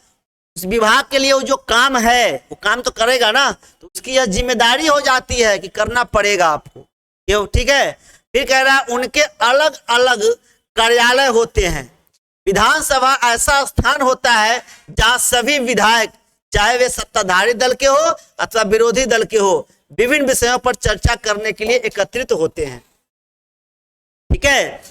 उस विभाग के लिए वो जो काम है वो काम तो करेगा ना, तो उसकी यह जिम्मेदारी हो जाती है कि करना पड़ेगा आपको। ये ठीक है। फिर कह रहा है उनके अलग अलग कार्यालय होते हैं। विधानसभा ऐसा स्थान होता है जहां सभी विधायक, चाहे वे सत्ताधारी दल के हो अथवा विरोधी दल के हो, विभिन्न विषयों पर चर्चा करने के लिए एकत्रित होते हैं। ठीक है,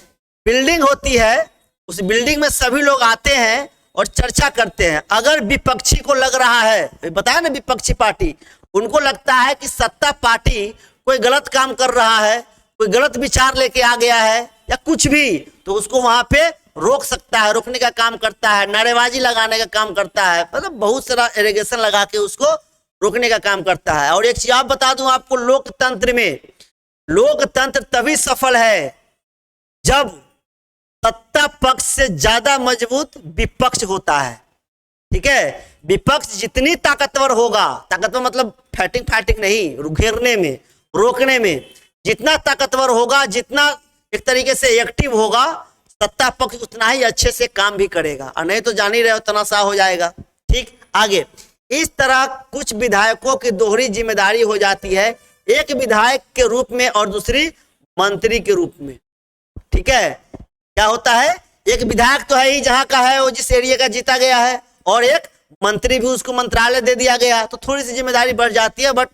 बिल्डिंग होती है, उस बिल्डिंग में सभी लोग आते हैं और चर्चा करते हैं। अगर विपक्षी को लग रहा है, बताया ना, विपक्षी पार्टी, उनको लगता है कि सत्ता पार्टी कोई गलत काम कर रहा है, कोई गलत विचार लेके आ गया है या कुछ भी, तो उसको वहां पे रोक सकता है, रोकने का काम करता है, नारेबाजी लगाने का काम करता है, मतलब बहुत सारा एलिगेशन लगा के उसको रोकने का काम करता है। और एक चीज आप बता दूं आपको, लोकतंत्र में, लोकतंत्र तभी सफल है जब सत्ता पक्ष से ज्यादा मजबूत विपक्ष होता है। ठीक है, विपक्ष जितनी ताकतवर होगा, ताकतवर मतलब फाइटिंग नहीं, घेरने में, रोकने में जितना ताकतवर होगा, जितना एक तरीके से एक्टिव होगा, सत्ता पक्ष उतना ही अच्छे से काम भी करेगा, और नहीं तो जान ही रहे हो तनाशा हो जाएगा। ठीक, आगे, इस तरह कुछ विधायकों की दोहरी जिम्मेदारी हो जाती है, एक विधायक के रूप में और दूसरी मंत्री के रूप में। ठीक है, क्या होता है, एक विधायक तो है ही जहां का है, वो जिस एरिया का जीता गया है, और एक मंत्री भी, उसको मंत्रालय दे दिया गया, तो थोड़ी सी जिम्मेदारी बढ़ जाती है। बट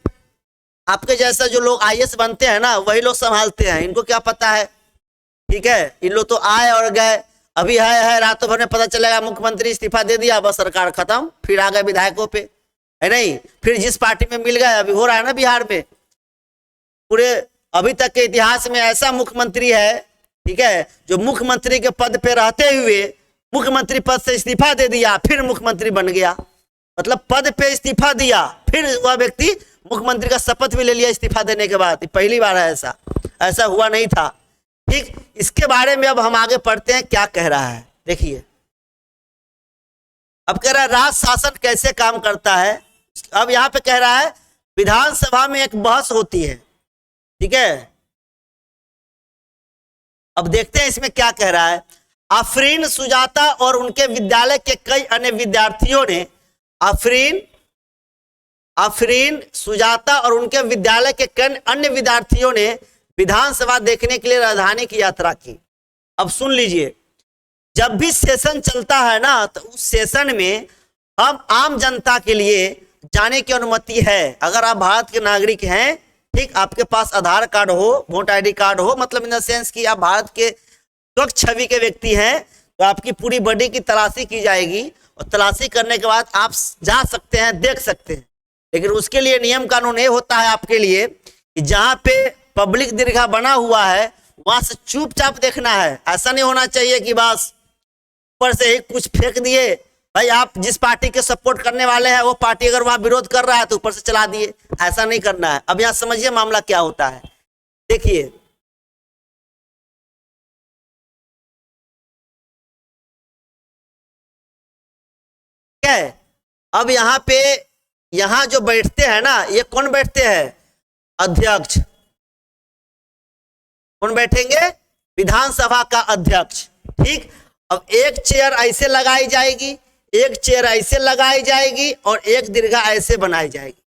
आपके जैसा जो लोग IAS बनते हैं ना, वही लोग संभालते हैं, इनको क्या पता है। ठीक है, इन लोग तो आए और गए, अभी है रातों भर में पता चलेगा मुख्यमंत्री इस्तीफा दे दिया, बस सरकार खत्म, फिर आ गए विधायकों पे, है नहीं, फिर जिस पार्टी में मिल गए। अभी हो रहा है ना बिहार में, पूरे अभी तक के इतिहास में ऐसा मुख्यमंत्री है, ठीक है, जो मुख्यमंत्री के पद पे रहते हुए मुख्यमंत्री पद से इस्तीफा दे दिया, फिर मुख्यमंत्री बन गया। मतलब पद पे इस्तीफा दिया, फिर वह व्यक्ति मुख्यमंत्री का शपथ भी ले लिया इस्तीफा देने के बाद। पहली बार है ऐसा हुआ नहीं था। ठीक, इसके बारे में अब हम आगे पढ़ते हैं क्या कह रहा है। देखिए, अब कह रहा है राज शासन कैसे काम करता है। अब यहाँ पे कह रहा है विधानसभा में एक बहस होती है। ठीक है, अब देखते हैं इसमें क्या कह रहा है। आफरीन, सुजाता और उनके विद्यालय के कई अन्य विद्यार्थियों ने, आफरीन, सुजाता और उनके विद्यालय के कई अन्य विद्यार्थियों ने विधानसभा देखने के लिए राजधानी की यात्रा की। अब सुन लीजिए, जब भी सेशन चलता है ना तो उस सेशन में हम आम जनता के लिए जाने की अनुमति है। अगर आप भारत के नागरिक हैं, ठीक, आपके पास आधार कार्ड हो, वोट आईडी कार्ड हो, मतलब इन द सेंस कि आप भारत के स्वच्छ छवि के व्यक्ति हैं, तो आपकी पूरी बॉडी की तलाशी की जाएगी और तलाशी करने के बाद आप जा सकते हैं, देख सकते हैं। लेकिन उसके लिए नियम कानून ये होता है आपके लिए कि जहां पे पब्लिक दीर्घा बना हुआ है वहां से चुपचाप देखना है। ऐसा नहीं होना चाहिए कि बस ऊपर से ही कुछ फेंक दिए। भाई आप जिस पार्टी के सपोर्ट करने वाले हैं वो पार्टी अगर वहां विरोध कर रहा है तो ऊपर से चला दिए, ऐसा नहीं करना है। अब यहां समझिए मामला क्या होता है, देखिए क्या है। अब यहाँ पे यहाँ जो बैठते हैं ना, ये कौन बैठते हैं? अध्यक्ष। कौन बैठेंगे? विधानसभा का अध्यक्ष, ठीक। अब एक चेयर ऐसे लगाई जाएगी, एक चेयर ऐसे लगाई जाएगी और एक दीर्घा ऐसे बनाई जाएगी,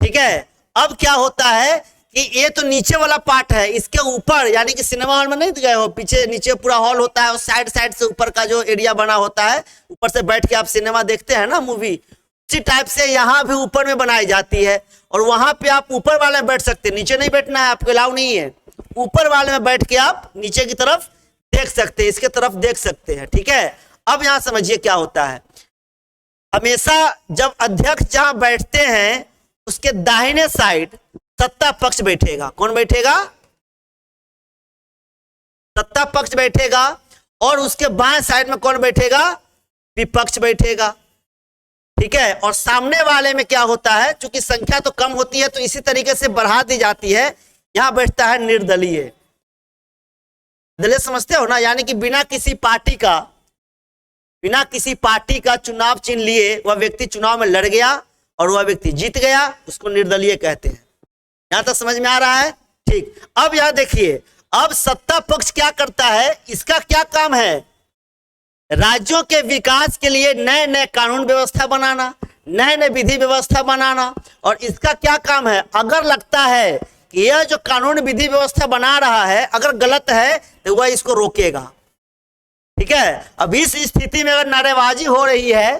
ठीक है। अब क्या होता है कि ये तो नीचे वाला पार्ट है, इसके ऊपर यानी कि सिनेमा हॉल में नहीं गए हो, पीछे नीचे पूरा हॉल होता है और साइड साइड से ऊपर का जो एरिया बना होता है, ऊपर से बैठ के आप सिनेमा देखते हैं ना, मूवी, उसी टाइप से यहाँ भी ऊपर में बनाई जाती है। और वहां पे आप ऊपर वाले में बैठ सकते हैं, नीचे नहीं बैठना है, आपको अलाउ नहीं है। ऊपर वाले में बैठ के आप नीचे की तरफ देख सकते हैं, इसके तरफ देख सकते हैं, ठीक है। अब यहां समझिए क्या होता है। हमेशा जब अध्यक्ष जहां बैठते हैं उसके दाहिने साइड सत्ता पक्ष बैठेगा। कौन बैठेगा? सत्ता पक्ष बैठेगा। और उसके बाएं साइड में कौन बैठेगा? विपक्ष बैठेगा, ठीक है। और सामने वाले में क्या होता है, चूंकि संख्या तो कम होती है तो इसी तरीके से बढ़ा दी जाती है, यहां बैठता है निर्दलीय। दलीय समझते हो ना, यानी कि बिना किसी पार्टी का चुनाव चिन्ह लिए वह व्यक्ति चुनाव में लड़ गया और वह व्यक्ति जीत गया, उसको निर्दलीय कहते हैं। यहां तक समझ में आ रहा है? ठीक। अब यहां देखिए, अब सत्ता पक्ष क्या करता है, इसका क्या काम है? राज्यों के विकास के लिए नए नए कानून व्यवस्था बनाना, नए नए विधि व्यवस्था बनाना। और इसका क्या काम है, अगर लगता है कि यह जो कानून विधि व्यवस्था बना रहा है अगर गलत है तो वह इसको रोकेगा, ठीक है। अब इस स्थिति में अगर नारेबाजी हो रही है,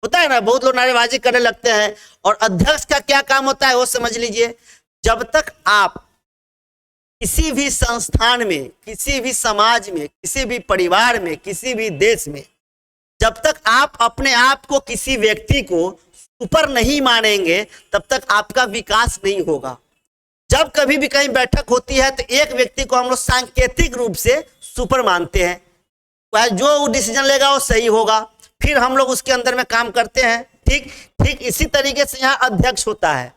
होता है ना, बहुत लोग नारेबाजी करने लगते हैं, और अध्यक्ष का क्या काम होता है वो समझ लीजिए। जब तक आप किसी भी संस्थान में, किसी भी समाज में, किसी भी परिवार में, किसी भी देश में, जब तक आप अपने आप को, किसी व्यक्ति को सुपर नहीं मानेंगे तब तक आपका विकास नहीं होगा। जब कभी भी कहीं बैठक होती है तो एक व्यक्ति को हम लोग सांकेतिक रूप से सुपर मानते हैं, वह जो डिसीजन लेगा वो सही होगा, फिर हम लोग उसके अंदर में काम करते हैं, ठीक। इसी तरीके से यहाँ अध्यक्ष होता है।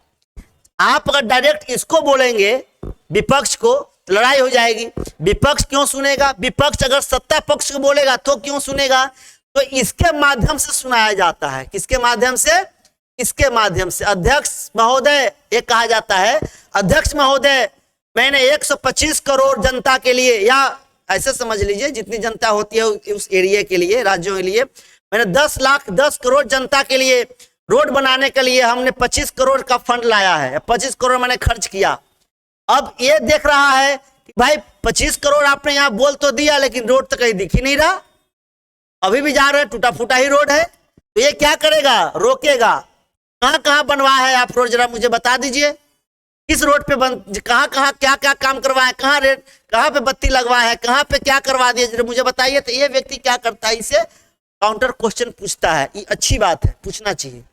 आप अगर डायरेक्ट इसको बोलेंगे विपक्ष को तो लड़ाई हो जाएगी। विपक्ष क्यों सुनेगा? विपक्ष अगर सत्ता पक्ष को बोलेगा तो क्यों सुनेगा? तो इसके माध्यम से सुनाया जाता है। किसके माध्यम से? इसके माध्यम से। अध्यक्ष महोदय ये कहा जाता है, अध्यक्ष महोदय मैंने 125 करोड़ जनता के लिए, या ऐसे समझ लीजिए जितनी जनता होती है उस एरिया के लिए, राज्यों के लिए, मैंने 10 करोड़ जनता के लिए रोड बनाने के लिए हमने 25 करोड़ का फंड लाया है, 25 करोड़ मैंने खर्च किया। अब ये देख रहा है कि भाई 25 करोड़ आपने यहाँ बोल तो दिया लेकिन रोड तो कहीं दिख ही नहीं रहा, अभी भी जा रहे हैं, टूटा फूटा ही रोड है। तो ये क्या करेगा? रोकेगा। कहाँ कहाँ बनवाया है आप रोड, जरा मुझे बता दीजिए। किस रोड पे कहाँ कहाँ क्या क्या काम करवाए, कहाँ पे बत्ती लगवाया है, कहाँ पे क्या करवा दिया, जरा मुझे बताइए। तो ये व्यक्ति क्या करता है, इसे काउंटर क्वेश्चन पूछता है। ये अच्छी बात है, पूछना चाहिए।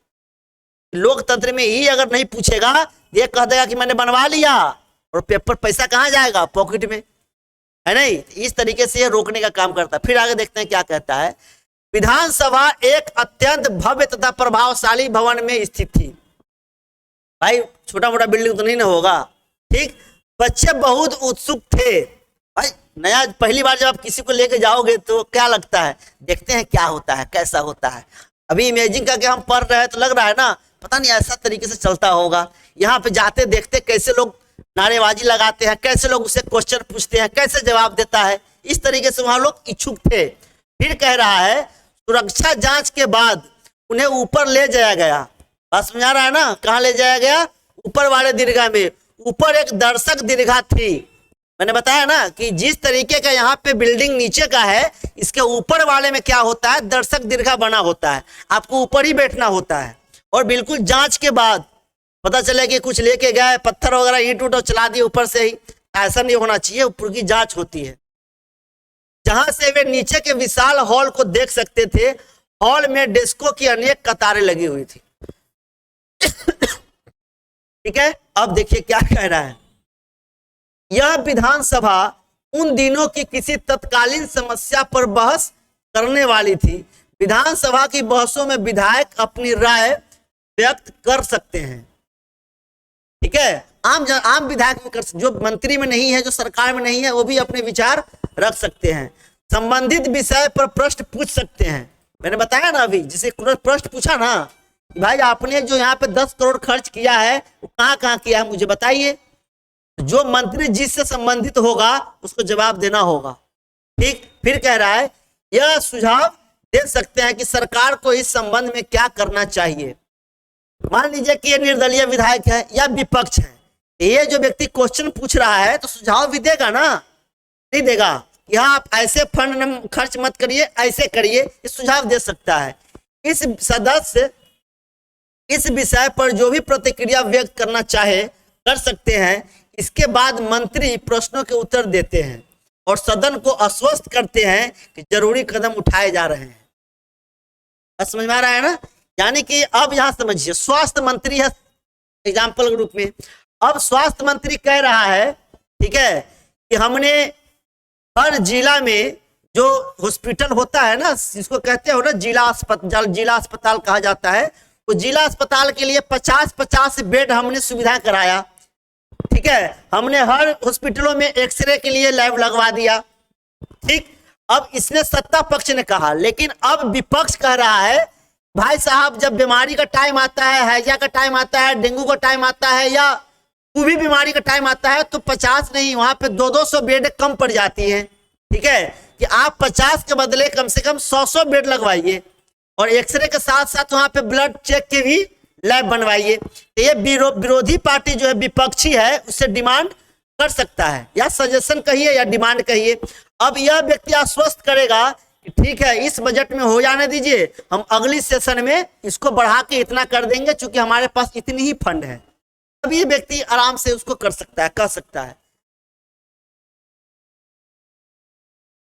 लोकतंत्र में ही अगर नहीं पूछेगा, ये कह देगा कि मैंने बनवा लिया, और पेपर पैसा कहाँ जाएगा? पॉकेट में, है नहीं। इस तरीके से ये रोकने का काम करता है। फिर आगे देखते हैं क्या कहता है। विधानसभा एक अत्यंत भव्य तथा प्रभावशाली भवन में स्थित थी। भाई छोटा मोटा बिल्डिंग तो नहीं ना होगा, ठीक। बच्चे बहुत उत्सुक थे। भाई नया पहली बार जब आप किसी को लेके जाओगे तो क्या लगता है, देखते हैं क्या होता है, कैसा होता है। अभी इमेजिन करके हम पढ़ रहे हैं तो लग रहा है ना, पता नहीं ऐसा तरीके से चलता होगा। यहाँ पे जाते देखते कैसे लोग नारेबाजी लगाते हैं, कैसे लोग उसे क्वेश्चन पूछते हैं, कैसे जवाब देता है। इस तरीके से वहां लोग इच्छुक थे। फिर कह रहा है सुरक्षा जांच के बाद उन्हें ऊपर ले जाया गया। बात समझा रहा है ना, कहाँ ले जाया गया? ऊपर वाले दीर्घा में। ऊपर एक दर्शक दीर्घा थी, मैंने बताया ना कि जिस तरीके का यहाँ पे बिल्डिंग नीचे का है, इसके ऊपर वाले में क्या होता है, दर्शक दीर्घा बना होता है, आपको ऊपर ही बैठना होता है। और बिल्कुल जांच के बाद पता चले कि कुछ लेके गए पत्थर वगैरह ईंट उट चला दिए ऊपर से ही, ऐसा नहीं होना चाहिए। ऊपर की जांच होती है। जहां से वे नीचे के विशाल हॉल को देख सकते थे, हॉल में डेस्कों की अनेक कतारें लगी हुई थी। ठीक है, अब देखिए क्या कह रहा है। यह विधानसभा उन दिनों की किसी तत्कालीन समस्या पर बहस करने वाली थी। विधानसभा की बहसों में विधायक अपनी राय व्यक्त कर सकते हैं। ठीक है, आम विधायक भी कर, जो मंत्री में नहीं है, जो सरकार में नहीं है, वो भी अपने विचार रख सकते हैं। संबंधित विषय पर प्रश्न पूछ सकते हैं। मैंने बताया ना अभी, जिसे प्रश्न पूछा ना भाई आपने जो यहाँ पे 10 करोड़ खर्च किया है वो कहाँ कहाँ किया है मुझे बताइए। जो मंत्री जिससे संबंधित होगा उसको जवाब देना होगा। ठीक, फिर कह रहा है यह सुझाव दे सकते हैं कि सरकार को इस संबंध में क्या करना चाहिए। मान लीजिए कि ये निर्दलीय विधायक है या विपक्ष है, ये जो व्यक्ति क्वेश्चन पूछ रहा है तो सुझाव भी देगा ना, नहीं देगा कि हाँ आप ऐसे फंड खर्च मत करिए, ऐसे करिए, ये सुझाव दे सकता है। इस सदस्य इस विषय पर जो भी प्रतिक्रिया व्यक्त करना चाहे कर सकते हैं। इसके बाद मंत्री प्रश्नों के उत्तर देते हैं और सदन को आश्वस्त करते हैं कि जरूरी कदम उठाए जा रहे हैं। समझ में आ रहा है ना। यानी कि अब यहां समझिए, स्वास्थ्य मंत्री है एग्जाम्पल के रूप में। अब स्वास्थ्य मंत्री कह रहा है, ठीक है, कि हमने हर जिला में जो हॉस्पिटल होता है ना, जिसको कहते हो ना जिला अस्पताल कहा जाता है, तो जिला अस्पताल के लिए 50-50 बेड हमने सुविधा कराया। ठीक है, हमने हर हॉस्पिटलों में एक्सरे के लिए लैब लगवा दिया। ठीक, अब इसने सत्ता पक्ष ने कहा, लेकिन अब विपक्ष कह रहा है भाई साहब जब बीमारी का टाइम आता है, हैजा का टाइम आता है, डेंगू का टाइम आता है या कोई भी बीमारी का टाइम आता है तो 50 नहीं, वहां पे 200-200 बेड कम पड़ जाती है। ठीक है, कि आप 50 के बदले कम से कम 100 बेड लगवाइए और एक्सरे के साथ साथ वहां पे ब्लड चेक के भी लैब बनवाइए। तो ये विरोधी पार्टी जो है, विपक्षी है, उससे डिमांड कर सकता है, या सजेशन कहिए या डिमांड कहिए। अब यह व्यक्ति आश्वस्त करेगा कि ठीक है इस बजट में हो जाने दीजिए, हम अगली सेशन में इसको बढ़ा के इतना कर देंगे, चूंकि हमारे पास इतनी ही फंड है। अब ये व्यक्ति आराम से उसको कर सकता है, कह सकता है।